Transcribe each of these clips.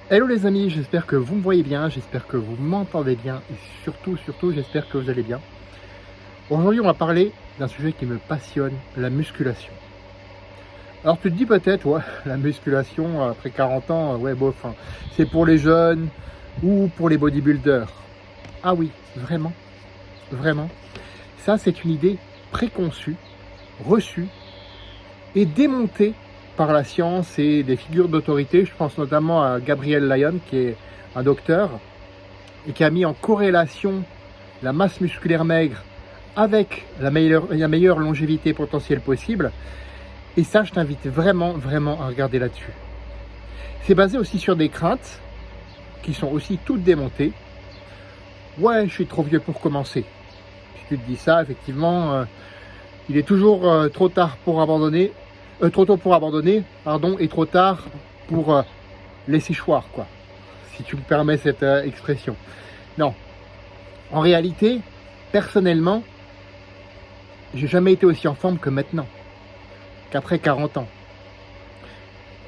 Hello les amis, j'espère que vous me voyez bien, j'espère que vous m'entendez bien et surtout, j'espère que vous allez bien. Aujourd'hui, on va parler d'un sujet qui me passionne, la musculation. Alors tu te dis peut-être, ouais, la musculation après 40 ans, ouais, bof, hein, c'est pour les jeunes ou pour les bodybuilders. Ah oui, vraiment, vraiment. Ça, c'est une idée préconçue, reçue et démontée par la science et des figures d'autorité. Je pense notamment à Gabriel Lyon, qui est un docteur, et qui a mis en corrélation la masse musculaire maigre avec la meilleure longévité potentielle possible. Et ça, je t'invite vraiment à regarder là-dessus. C'est basé aussi sur des craintes qui sont aussi toutes démontées. Ouais, je suis trop vieux pour commencer. Si tu te dis ça, effectivement, il est toujours trop tard pour abandonner, trop tôt pour abandonner, pardon, et trop tard pour laisser choir, quoi, si tu me permets cette expression. Non, en réalité, personnellement, j'ai jamais été aussi en forme que maintenant, qu'après 40 ans.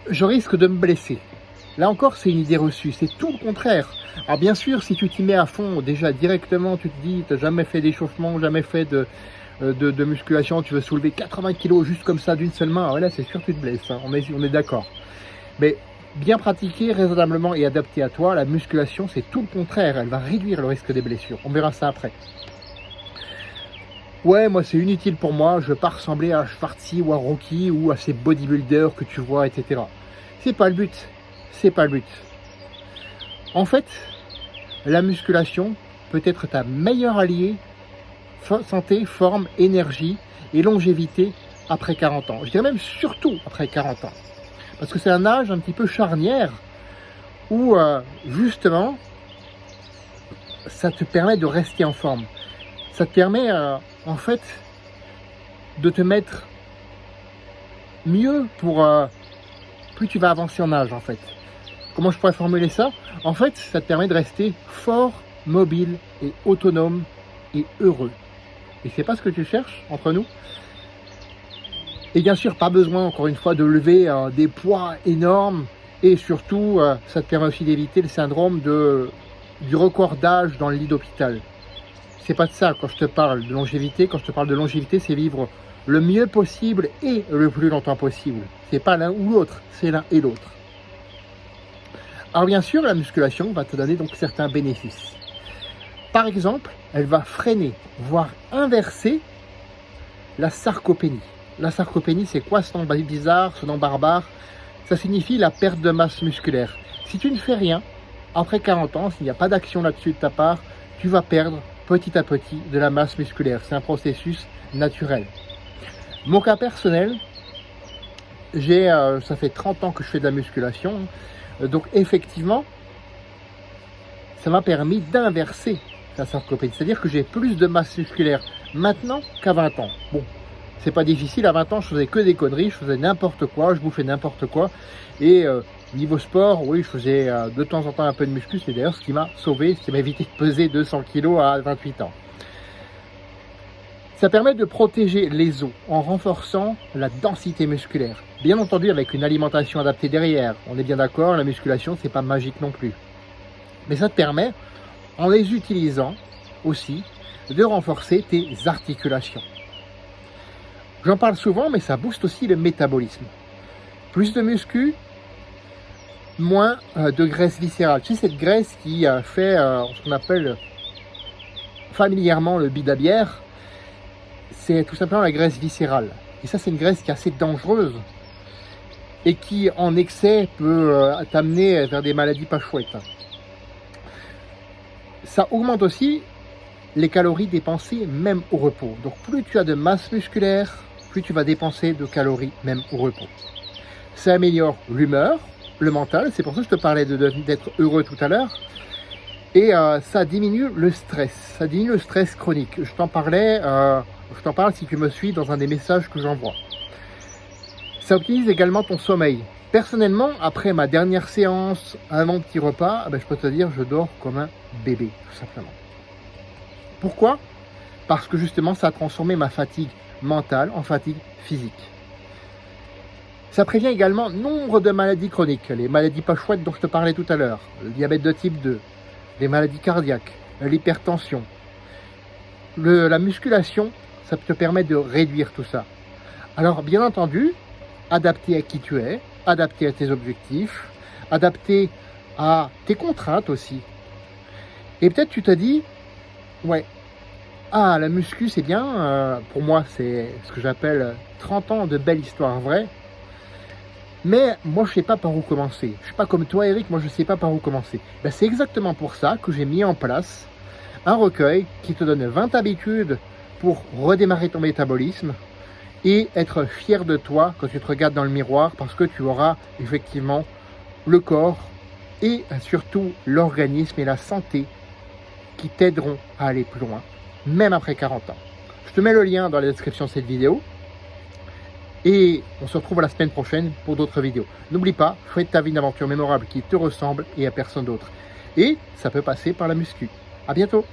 Je risque de me blesser. Là encore, c'est une idée reçue, c'est tout le contraire. Alors bien sûr, si tu t'y mets à fond, déjà directement, tu te dis, tu n'as jamais fait d'échauffement, jamais fait de musculation, tu veux soulever 80 kg juste comme ça d'une seule main, alors là c'est sûr que tu te blesses, hein, on est d'accord. Mais bien pratiquée, raisonnablement et adaptée à toi, la musculation c'est tout le contraire, elle va réduire le risque des blessures. On verra ça après. Ouais, moi c'est inutile pour moi, je veux pas ressembler à Schwarzy ou à Rocky ou à ces bodybuilders que tu vois, etc. C'est pas le but, c'est pas le but. En fait, la musculation peut être ta meilleure alliée santé, forme, énergie et longévité après 40 ans. Je dirais même surtout après 40 ans. Parce que c'est un âge un petit peu charnière où justement ça te permet de rester en forme. Ça te permet en fait de te mettre mieux pour plus tu vas avancer en âge en fait. Comment je pourrais formuler ça? En fait, ça te permet de rester fort, mobile et autonome et heureux. Et c'est pas ce que tu cherches entre nous. Et bien sûr, pas besoin encore une fois de lever des poids énormes. Et surtout, ça te permet aussi d'éviter le syndrome du record d'âge dans le lit d'hôpital. C'est pas de ça quand je te parle de longévité. Quand je te parle de longévité, c'est vivre le mieux possible et le plus longtemps possible. C'est pas l'un ou l'autre, c'est l'un et l'autre. Alors bien sûr, la musculation va te donner donc certains bénéfices. Par exemple, elle va freiner, voire inverser la sarcopénie. La sarcopénie, c'est quoi ce nom bizarre, ce nom barbare? Ça signifie la perte de masse musculaire. Si tu ne fais rien, après 40 ans, s'il n'y a pas d'action là-dessus de ta part, tu vas perdre petit à petit de la masse musculaire. C'est un processus naturel. Mon cas personnel, ça fait 30 ans que je fais de la musculation. Donc effectivement, ça m'a permis d'inverser la sarcopénie. C'est-à-dire que j'ai plus de masse musculaire maintenant qu'à 20 ans. Bon, c'est pas difficile, à 20 ans je faisais que des conneries, je faisais n'importe quoi, je bouffais n'importe quoi. Et niveau sport, oui, je faisais de temps en temps un peu de muscu, c'est d'ailleurs ce qui m'a sauvé, ce qui m'a évité de peser 200 kg à 28 ans. Ça permet de protéger les os en renforçant la densité musculaire. Bien entendu avec une alimentation adaptée derrière. On est bien d'accord, la musculation c'est pas magique non plus. Mais ça te permet, en les utilisant aussi, de renforcer tes articulations. J'en parle souvent, mais ça booste aussi le métabolisme. Plus de muscu, moins de graisse viscérale. Tu sais, cette graisse qui fait ce qu'on appelle familièrement le bidabière, c'est tout simplement la graisse viscérale. Et ça, c'est une graisse qui est assez dangereuse et qui, en excès, peut t'amener vers des maladies pas chouettes. Ça augmente aussi les calories dépensées même au repos. Donc, plus tu as de masse musculaire, plus tu vas dépenser de calories même au repos. Ça améliore l'humeur, le mental. C'est pour ça que je te parlais d'être heureux tout à l'heure. Et ça diminue le stress. Ça diminue le stress chronique. Je t'en parle si tu me suis dans un des messages que j'envoie. Ça optimise également ton sommeil. Personnellement, après ma dernière séance, un bon petit repas, je peux te dire, je dors comme un bébé, tout simplement. Pourquoi? Parce que justement, ça a transformé ma fatigue mentale en fatigue physique. Ça prévient également nombre de maladies chroniques, les maladies pas chouettes dont je te parlais tout à l'heure, le diabète de type 2, les maladies cardiaques, l'hypertension. La musculation, ça te permet de réduire tout ça. Alors bien entendu, adapté à qui tu es, adapté à tes objectifs, adapté à tes contraintes aussi. Et peut-être tu te dis, ouais, ah la muscu c'est bien, pour moi c'est ce que j'appelle 30 ans de belle histoire vraie, mais moi je sais pas par où commencer. Je suis pas comme toi Eric, moi je sais pas par où commencer. Ben, c'est exactement pour ça que j'ai mis en place un recueil qui te donne 20 habitudes pour redémarrer ton métabolisme et être fier de toi quand tu te regardes dans le miroir, parce que tu auras effectivement le corps et surtout l'organisme et la santé qui t'aideront à aller plus loin, même après 40 ans. Je te mets le lien dans la description de cette vidéo et on se retrouve la semaine prochaine pour d'autres vidéos. N'oublie pas, fais de ta vie une aventure mémorable qui te ressemble et à personne d'autre. Et ça peut passer par la muscu. À bientôt.